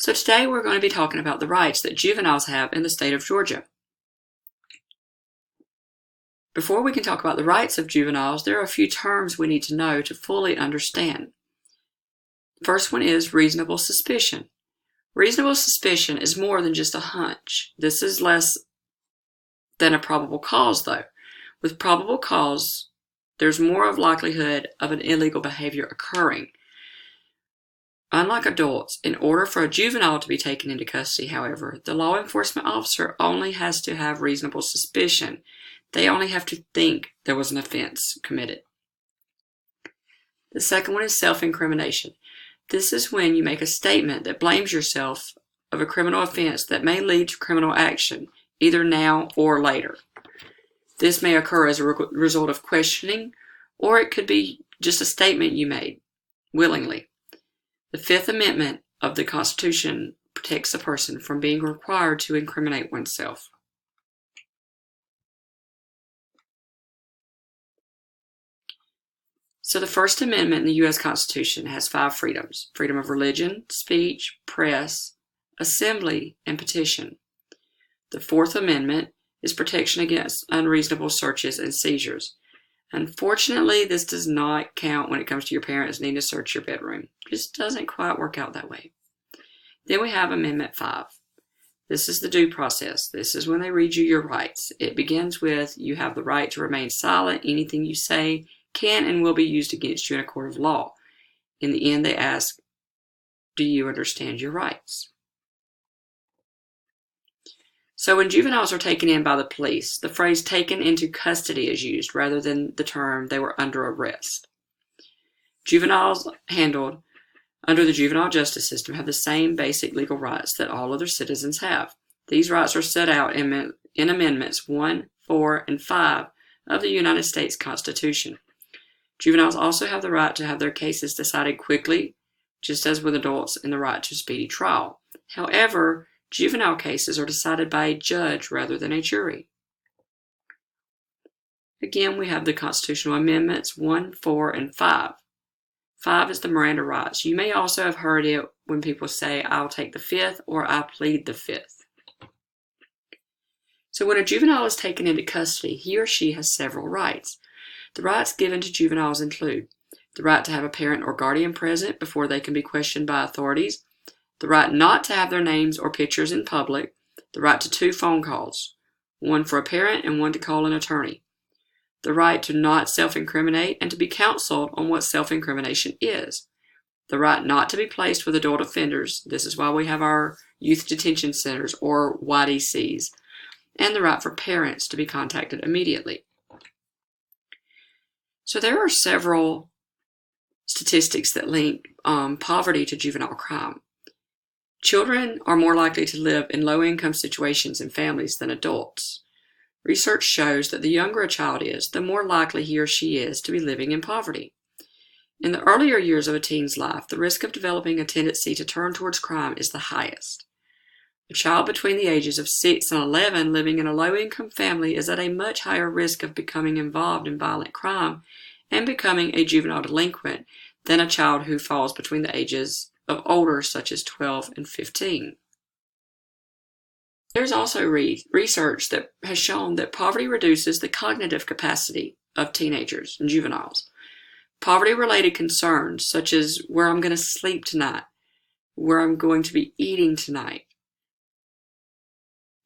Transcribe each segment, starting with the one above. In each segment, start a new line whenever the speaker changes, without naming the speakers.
So today we're going to be talking about the rights that juveniles have in the state of Georgia. Before we can talk about the rights of juveniles, there are a few terms we need to know to fully understand. The first one is reasonable suspicion. Reasonable suspicion is more than just a hunch. This is less than a probable cause, though. With probable cause, there's more of likelihood of an illegal behavior occurring. Unlike adults, in order for a juvenile to be taken into custody, however, the law enforcement officer only has to have reasonable suspicion. They only have to think there was an offense committed. The second one is self-incrimination. This is when you make a statement that blames yourself of a criminal offense that may lead to criminal action, either now or later. This may occur as a result of questioning, or it could be just a statement you made willingly. The Fifth Amendment of the Constitution protects a person from being required to incriminate oneself. So the First Amendment in the U.S. Constitution has 5 freedoms: freedom of religion, speech, press, assembly, and petition. The Fourth Amendment is protection against unreasonable searches and seizures. Unfortunately, this does not count when it comes to your parents needing to search your bedroom. It just doesn't quite work out that way. Then we have Amendment 5. This is the due process. This is when they read you your rights. It begins with, you have the right to remain silent. Anything you say can and will be used against you in a court of law. In the end, they ask, do you understand your rights? So when juveniles are taken in by the police, the phrase taken into custody is used rather than the term they were under arrest. Juveniles handled under the juvenile justice system have the same basic legal rights that all other citizens have. These rights are set out in Amendments 1, 4, and 5 of the United States Constitution. Juveniles also have the right to have their cases decided quickly, just as with adults, and the right to speedy trial. However, juvenile cases are decided by a judge rather than a jury. Again, we have the constitutional amendments 1, 4, and 5. 5 is the Miranda rights. You may also have heard it when people say, I'll take the 5th or I plead the 5th. So when a juvenile is taken into custody, he or she has several rights. The rights given to juveniles include the right to have a parent or guardian present before they can be questioned by authorities, the right not to have their names or pictures in public, the right to 2 phone calls, one for a parent and one to call an attorney, the right to not self-incriminate and to be counseled on what self-incrimination is, the right not to be placed with adult offenders, this is why we have our youth detention centers or YDCs, and the right for parents to be contacted immediately. So there are several statistics that link poverty to juvenile crime. Children are more likely to live in low-income situations and families than adults. Research shows that the younger a child is, the more likely he or she is to be living in poverty. In the earlier years of a teen's life, the risk of developing a tendency to turn towards crime is the highest. A child between the ages of 6 and 11 living in a low-income family is at a much higher risk of becoming involved in violent crime and becoming a juvenile delinquent than a child who falls between the ages of older, such as 12 and 15. There's also research that has shown that poverty reduces the cognitive capacity of teenagers and juveniles. Poverty-related concerns, such as where I'm going to sleep tonight, where I'm going to be eating tonight,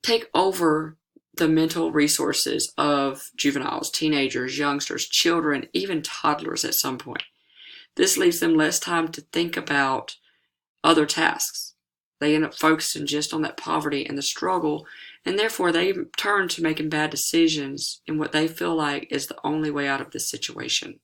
take over the mental resources of juveniles, teenagers, youngsters, children, even toddlers at some point. This leaves them less time to think about other tasks. They end up focusing just on that poverty and the struggle, and therefore they turn to making bad decisions in what they feel like is the only way out of this situation.